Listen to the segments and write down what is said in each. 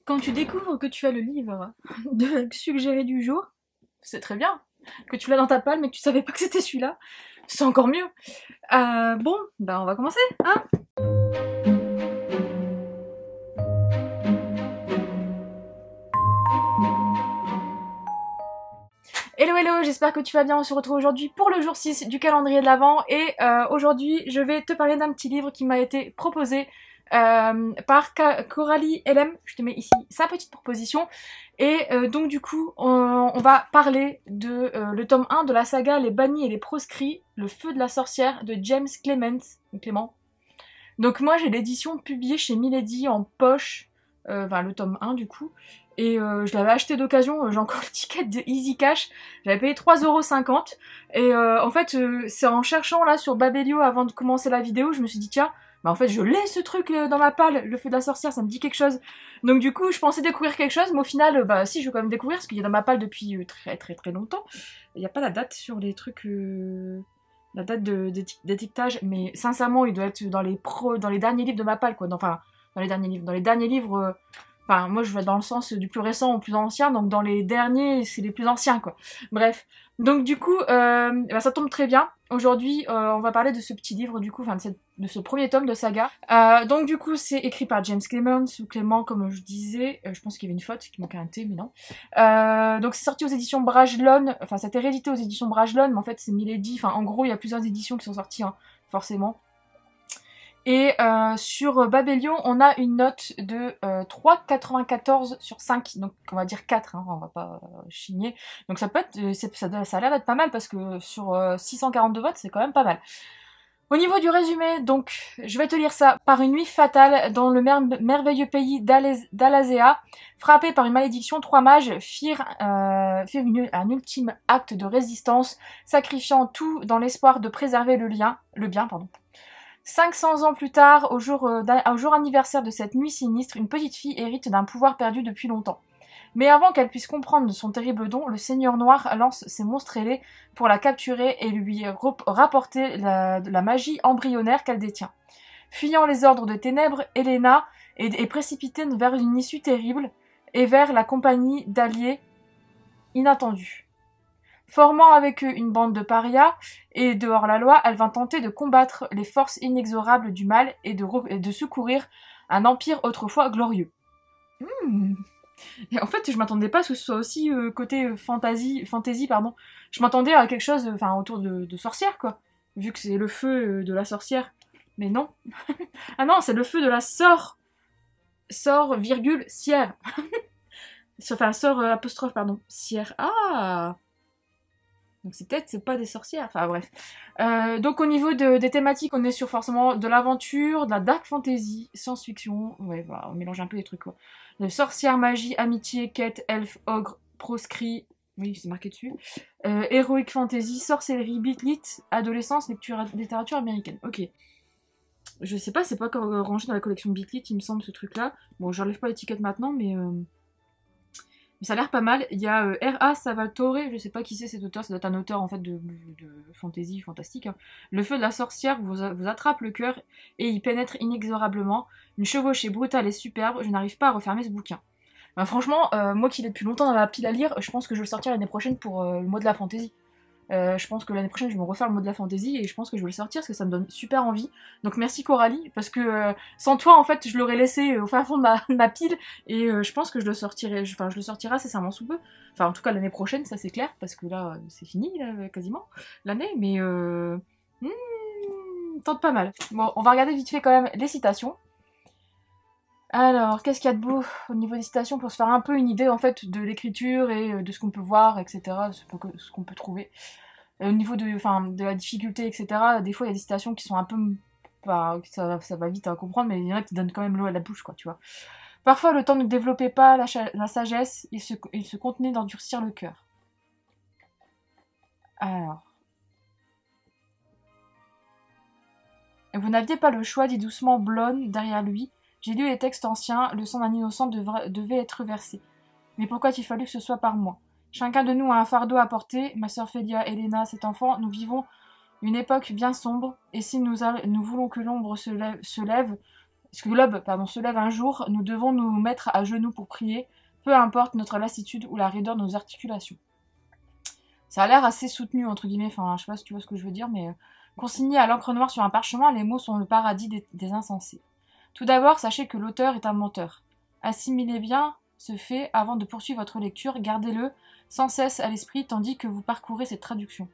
Quand tu découvres que tu as le livre de suggéré du jour, c'est très bien. Que tu l'as dans ta palme mais que tu savais pas que c'était celui-là, c'est encore mieux. Bon, ben on va commencer, hein. Hello hello, j'espère que tu vas bien, on se retrouve aujourd'hui pour le jour 6 du calendrier de l'Avent et aujourd'hui je vais te parler d'un petit livre qui m'a été proposé par Coralie LM, je te mets ici sa petite proposition et donc du coup on va parler de le tome 1 de la saga Les Bannis et les Proscrits, Le Feu de la Sorcière de James Clément. Donc moi j'ai l'édition publiée chez Milady en poche, enfin le tome 1 du coup, et je l'avais acheté d'occasion, j'ai encore le ticket de Easy Cash, j'avais payé 3,50 € et en fait c'est en cherchant là sur Babelio avant de commencer la vidéo, je me suis dit tiens, bah en fait je l'ai ce truc dans ma palle, le feu de la sorcière, ça me dit quelque chose. Donc du coup je pensais découvrir quelque chose, mais au final bah si je veux quand même découvrir, parce qu'il est dans ma palle depuis très longtemps. Il n'y a pas la date sur les trucs... La date d'étiquetage, mais sincèrement, il doit être dans les derniers livres de ma palle, quoi. Enfin, dans les derniers livres, enfin, moi je vais dans le sens du plus récent au plus ancien, donc dans les derniers, c'est les plus anciens, quoi. Bref. Donc du coup, bah, ça tombe très bien. Aujourd'hui, on va parler de ce petit livre, du coup, enfin de ce premier tome de saga. Donc du coup, c'est écrit par James Clements, ou Clément, comme je disais. Je pense qu'il y avait une faute, qu'il manquait un T, mais non. Donc c'est sorti aux éditions Brajlon, enfin ça a été réédité aux éditions Brajlon, mais en fait c'est Milady, enfin en gros il y a plusieurs éditions qui sont sorties, hein, forcément. Et sur Babellion, on a une note de 3,94 sur 5, donc on va dire 4, hein, on va pas chigner. Donc ça peut être, ça a l'air d'être pas mal, parce que sur 642 votes, c'est quand même pas mal. Au niveau du résumé, donc, je vais te lire ça. Par une nuit fatale, dans le merveilleux pays d'Alazea, frappés par une malédiction, trois mages firent un ultime acte de résistance, sacrifiant tout dans l'espoir de préserver le bien. 500 ans plus tard, au jour anniversaire de cette nuit sinistre, une petite fille hérite d'un pouvoir perdu depuis longtemps. Mais avant qu'elle puisse comprendre son terrible don, le Seigneur Noir lance ses monstres ailés pour la capturer et lui rapporter la magie embryonnaire qu'elle détient. Fuyant les ordres de ténèbres, Helena est précipitée vers une issue terrible et vers la compagnie d'alliés inattendus. Formant avec eux une bande de parias et de hors-la-loi, elle vint tenter de combattre les forces inexorables du mal et de secourir un empire autrefois glorieux. Et en fait, je m'attendais pas à ce que ce soit aussi côté fantasy, pardon. Je m'attendais à quelque chose, enfin, autour de sorcière, quoi. Vu que c'est le feu de la sorcière. Mais non. Ah non, c'est le feu de la virgule, sierre. Enfin, apostrophe, pardon. Sierre. Ah! Donc c'est pas des sorcières, enfin bref. Donc au niveau des thématiques, on est sur forcément de l'aventure, de la dark fantasy, science-fiction, ouais voilà, on mélange un peu les trucs quoi. De sorcière, magie, amitié, quête, elfe, ogre, proscrit, oui c'est marqué dessus. Heroic fantasy, sorcellerie, bitlit, adolescence, littérature américaine. Ok. Je sais pas, c'est pas rangé dans la collection Bitlit, il me semble ce truc là. Bon j'enlève pas l'étiquette maintenant, mais ça a l'air pas mal. Il y a R.A. Salvatore, je sais pas qui c'est cet auteur, ça doit être un auteur en fait de fantasy, fantastique. Hein. Le feu de la sorcière vous attrape le cœur et y pénètre inexorablement. Une chevauchée brutale et superbe, je n'arrive pas à refermer ce bouquin. Ben, franchement, moi qui l'ai depuis longtemps dans la pile à lire, je pense que je vais le sortir l'année prochaine pour le mois de la fantasy. Je pense que l'année prochaine je vais me refaire le mot de la fantasy et je pense que je vais le sortir parce que ça me donne super envie. Donc merci Coralie, parce que sans toi en fait je l'aurais laissé au fin fond de ma pile et je pense que je le sortirai incessamment sous peu. Enfin en tout cas l'année prochaine, ça c'est clair, parce que là c'est fini là, quasiment l'année, mais tente pas mal. Bon, on va regarder vite fait quand même les citations. Alors, qu'est-ce qu'il y a de beau au niveau des citations pour se faire un peu une idée en fait de l'écriture et de ce qu'on peut voir, etc., ce qu'on peut trouver. Au niveau de la difficulté, etc., des fois il y a des citations qui sont un peu... Enfin, ça va vite à comprendre, mais il y en a qui donnent quand même l'eau à la bouche, quoi, tu vois. Parfois, le temps ne développait pas la sagesse, il se contenait d'endurcir le cœur. Alors... Vous n'aviez pas le choix, dit doucement Blonde derrière lui. J'ai lu les textes anciens, le sang d'un innocent devait être versé. Mais pourquoi a-t-il fallu que ce soit par moi? Chacun de nous a un fardeau à porter, ma sœur Félia, Helena, cet enfant, nous vivons une époque bien sombre, et si nous voulons que l'ombre se lève, ce globe, pardon, se lève un jour, nous devons nous mettre à genoux pour prier, peu importe notre lassitude ou la raideur de nos articulations. Ça a l'air assez soutenu, entre guillemets, enfin, je sais pas si tu vois ce que je veux dire, mais consignés à l'encre noire sur un parchemin, les mots sont le paradis des insensés. Tout d'abord, sachez que l'auteur est un menteur. Assimilez bien ce fait avant de poursuivre votre lecture, gardez-le sans cesse à l'esprit tandis que vous parcourez cette traduction.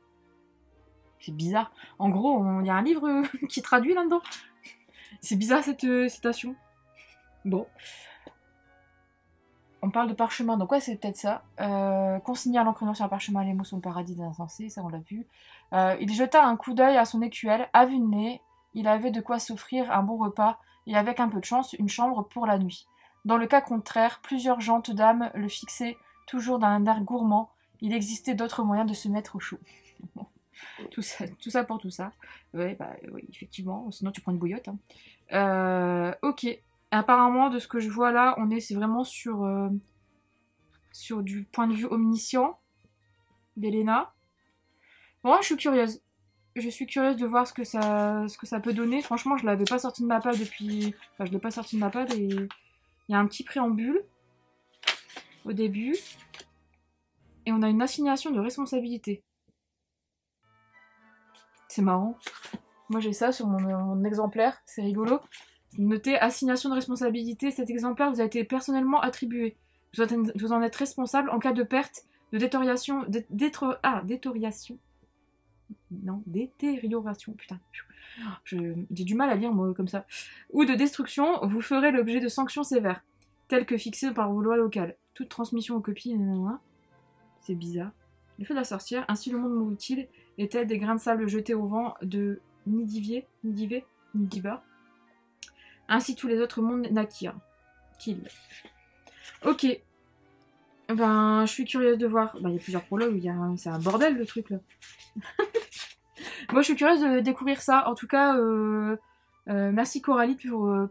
C'est bizarre. En gros, il y a un livre qui traduit là-dedans. C'est bizarre cette citation. Bon. On parle de parchemin, donc ouais, c'est peut-être ça. Consigné à l'encre noire sur un parchemin, les mots sont le paradis des insensés, ça on l'a vu. Il jeta un coup d'œil à son écuelle, à vue de nez, il avait de quoi s'offrir un bon repas, et avec un peu de chance, une chambre pour la nuit. Dans le cas contraire, plusieurs gentes dames le fixaient, toujours d'un air gourmand, il existait d'autres moyens de se mettre au chaud. tout ça pour tout ça. Ouais, bah oui, effectivement, sinon tu prends une bouillotte. Hein. Ok. Apparemment, de ce que je vois là, c'est vraiment sur du point de vue omniscient d'Elena. Bon, je suis curieuse. Je suis curieuse de voir ce que ça peut donner. Franchement, je l'avais pas sorti de ma palle depuis... Enfin, je l'ai pas sorti de ma palle et... Il y a un petit préambule au début. Et on a une assignation de responsabilité. C'est marrant. Moi, j'ai ça sur mon exemplaire. C'est rigolo. Notez assignation de responsabilité. Cet exemplaire vous a été personnellement attribué. Vous en êtes responsable en cas de perte, de détérioration. Détérioration. Putain. J'ai du mal à lire moi comme ça. Ou de destruction, vous ferez l'objet de sanctions sévères, telles que fixées par vos lois locales. Toute transmission aux copies. C'est bizarre. Le feu de la sorcière, ainsi le monde mourut-il, est-elle des grains de sable jetés au vent de Nidiva. Ainsi tous les autres mondes naquirent. Ok. Ben, je suis curieuse de voir. Ben, il y a plusieurs prologues, c'est un bordel le truc là. Moi, je suis curieuse de découvrir ça. En tout cas, merci Coralie pour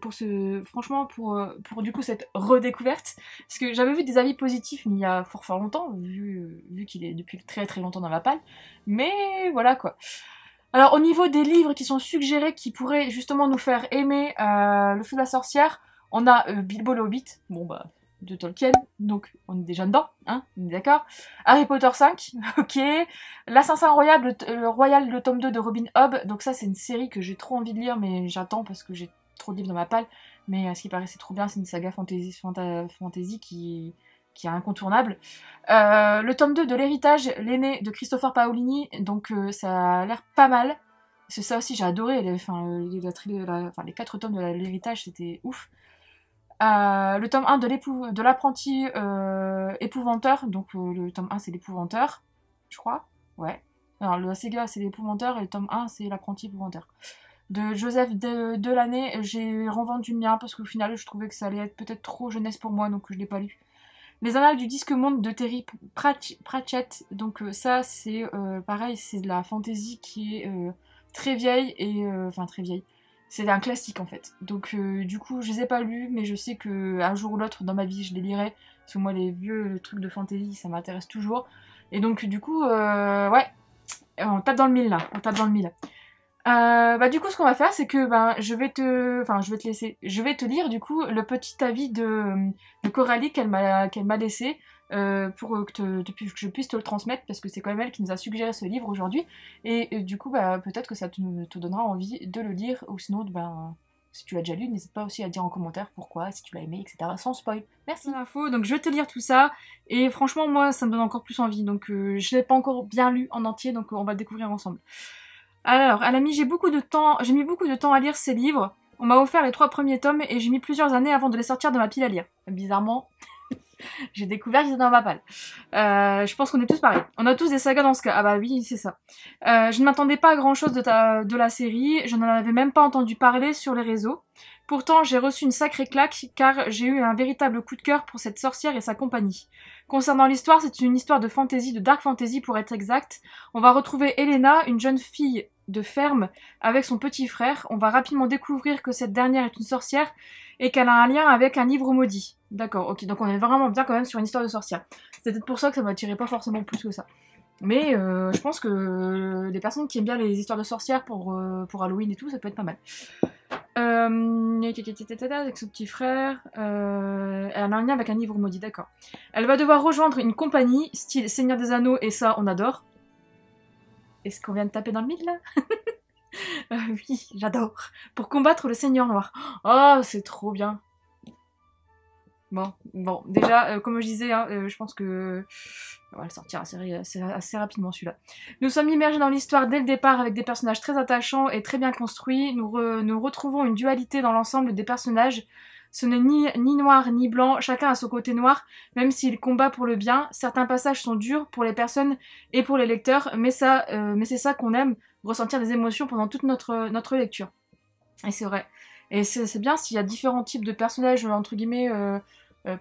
du coup cette redécouverte. Parce que j'avais vu des avis positifs, mais il y a fort longtemps, vu qu'il est depuis très très longtemps dans la palle. Mais voilà quoi. Alors au niveau des livres qui sont suggérés, qui pourraient justement nous faire aimer le feu de la sorcière, on a Bilbo le Hobbit, bon bah de Tolkien, donc on est déjà dedans, hein, on est d'accord. Harry Potter 5, ok. L'Assassin Royal, le tome 2 de Robin Hobb, donc ça c'est une série que j'ai trop envie de lire, mais j'attends parce que j'ai trop de livres dans ma palle, mais ce qui paraît c'est trop bien, c'est une saga fantasy qui est incontournable. Le tome 2 de l'héritage, l'aîné de Christopher Paolini, donc ça a l'air pas mal. C'est ça aussi, j'ai adoré, les 4 tomes de l'héritage, c'était ouf. Le tome 1 de l'apprenti épouvanteur, donc le tome 1 c'est l'épouvanteur, je crois, ouais. Alors la saga c'est l'épouvanteur et le tome 1 c'est l'apprenti épouvanteur. De Joseph Delaney, j'ai revendu le mien parce qu'au final je trouvais que ça allait être peut-être trop jeunesse pour moi, donc je l'ai pas lu. Les Annales du Disque Monde de Terry Pratchett, donc ça c'est pareil, c'est de la fantasy qui est très vieille et enfin très vieille. C'est un classique en fait. Donc du coup je les ai pas lus, mais je sais que un jour ou l'autre dans ma vie je les lirai, parce que moi les vieux trucs de fantasy ça m'intéresse toujours. Et donc du coup ouais, on tape dans le mille là, on tape dans le mille. Bah du coup ce qu'on va faire c'est que je vais te laisser, je vais te lire du coup le petit avis de Coralie qu'elle m'a laissé pour que je puisse te le transmettre parce que c'est quand même elle qui nous a suggéré ce livre aujourd'hui et du coup peut-être que ça te donnera envie de le lire ou sinon si tu l'as déjà lu n'hésite pas aussi à dire en commentaire pourquoi, si tu l'as aimé, etc. sans spoil. Merci l'info, donc je vais te lire tout ça et franchement moi ça me donne encore plus envie donc je l'ai pas encore bien lu en entier donc on va le découvrir ensemble. Alors, j'ai mis beaucoup de temps à lire ces livres. On m'a offert les 3 premiers tomes et j'ai mis plusieurs années avant de les sortir de ma pile à lire. Bizarrement, j'ai découvert qu'ils étaient dans ma palle. Je pense qu'on est tous pareils. On a tous des sagas dans ce cas. Ah bah oui, c'est ça. Je ne m'attendais pas à grand chose de la série. Je n'en avais même pas entendu parler sur les réseaux. Pourtant, j'ai reçu une sacrée claque car j'ai eu un véritable coup de cœur pour cette sorcière et sa compagnie. Concernant l'histoire, c'est une histoire de fantasy, de dark fantasy pour être exact. On va retrouver Elena, une jeune fille de ferme, avec son petit frère. On va rapidement découvrir que cette dernière est une sorcière et qu'elle a un lien avec un livre maudit. D'accord, ok, donc on est vraiment bien quand même sur une histoire de sorcière. C'est peut-être pour ça que ça m'attirait pas forcément plus que ça. Mais je pense que les personnes qui aiment bien les histoires de sorcières pour Halloween et tout, ça peut être pas mal. Avec son petit frère. Elle a un lien avec un livre maudit, d'accord. Elle va devoir rejoindre une compagnie, style Seigneur des Anneaux, et ça, on adore. Est-ce qu'on vient de taper dans le mille, là? Oui, j'adore. Pour combattre le Seigneur Noir. Oh, c'est trop bien. Bon, déjà, comme je disais, hein, je pense que on va le sortir assez rapidement celui-là. Nous sommes immergés dans l'histoire dès le départ avec des personnages très attachants et très bien construits. Nous retrouvons une dualité dans l'ensemble des personnages. Ce n'est ni noir ni blanc, chacun a son côté noir, même s'il combat pour le bien. Certains passages sont durs pour les personnes et pour les lecteurs, mais c'est ça qu'on aime, ressentir des émotions pendant toute notre lecture. Et c'est vrai. Et c'est bien s'il y a différents types de personnages, entre guillemets,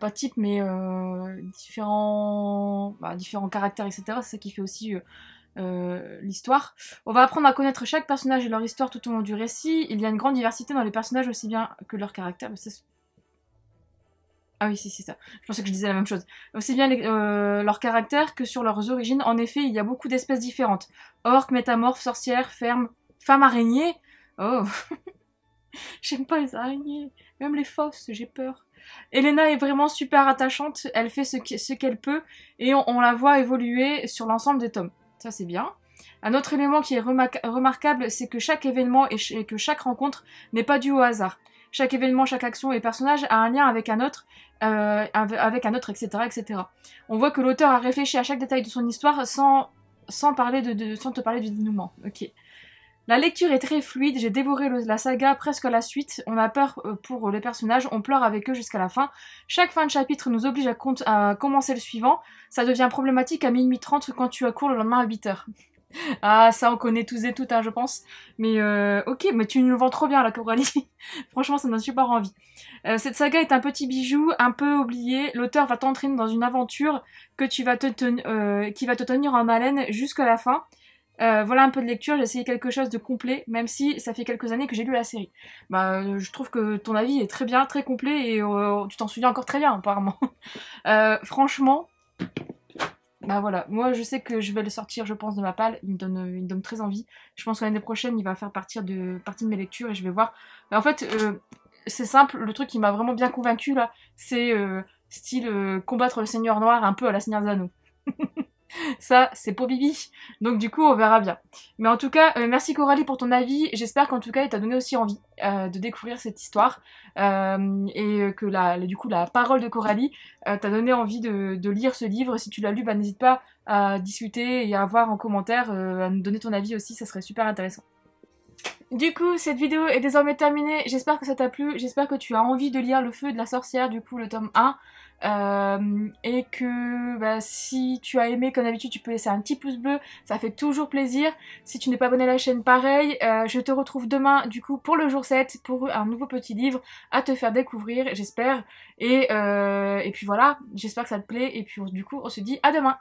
pas types, mais différents caractères, etc. C'est ça qui fait aussi l'histoire. On va apprendre à connaître chaque personnage et leur histoire tout au long du récit. Il y a une grande diversité dans les personnages aussi bien que leur caractère. Ah oui, si, c'est ça. Je pensais que je disais la même chose. Aussi bien leur caractère que sur leurs origines. En effet, il y a beaucoup d'espèces différentes. Orques, métamorphes, sorcières, femmes araignées. Oh, j'aime pas les araignées. Même les fosses, j'ai peur. Elena est vraiment super attachante. Elle fait ce qu'elle peut et on la voit évoluer sur l'ensemble des tomes. Ça, c'est bien. Un autre élément qui est remarquable, c'est que chaque événement et que chaque rencontre n'est pas dû au hasard. Chaque événement, chaque action et personnage a un lien avec un autre, etc., etc. On voit que l'auteur a réfléchi à chaque détail de son histoire sans te parler du dénouement. Ok. La lecture est très fluide, j'ai dévoré la saga presque à la suite, on a peur pour les personnages, on pleure avec eux jusqu'à la fin. Chaque fin de chapitre nous oblige à commencer le suivant, ça devient problématique à minuit 30 quand tu cours le lendemain à 8h. Ah, ça on connaît tous et toutes, hein, je pense. Mais ok, mais tu nous le vends trop bien la Coralie. Franchement, ça me donne super envie. Cette saga est un petit bijou, un peu oublié. L'auteur va t'entraîner dans une aventure qui va te tenir en haleine jusqu'à la fin. Voilà un peu de lecture, j'ai essayé quelque chose de complet, même si ça fait quelques années que j'ai lu la série. Je trouve que ton avis est très bien, très complet, et tu t'en souviens encore très bien, apparemment. Franchement, voilà, moi je sais que je vais le sortir, je pense, de ma palle, il me donne très envie. Je pense que l'année prochaine, il va faire partie de mes lectures, et je vais voir. Mais en fait, c'est simple, le truc qui m'a vraiment bien convaincu là, c'est style combattre le Seigneur Noir, un peu à la Seigneur des Anneaux. Ça, c'est pour Bibi. Donc du coup, on verra bien. Mais en tout cas, merci Coralie pour ton avis. J'espère qu'en tout cas, il t'a donné aussi envie de découvrir cette histoire. Et que du coup, la parole de Coralie t'a donné envie de lire ce livre. Si tu l'as lu, n'hésite pas à discuter et à voir en commentaire, à nous donner ton avis aussi. Ça serait super intéressant. Du coup, cette vidéo est désormais terminée. J'espère que ça t'a plu. J'espère que tu as envie de lire Le Feu de la Sorcière, du coup, le tome 1. Et que si tu as aimé, comme d'habitude, tu peux laisser un petit pouce bleu. Ça fait toujours plaisir. Si tu n'es pas abonné à la chaîne, pareil. Je te retrouve demain, du coup, pour le jour 7, pour un nouveau petit livre à te faire découvrir, j'espère. Et puis voilà, j'espère que ça te plaît. Et puis, du coup, on se dit à demain.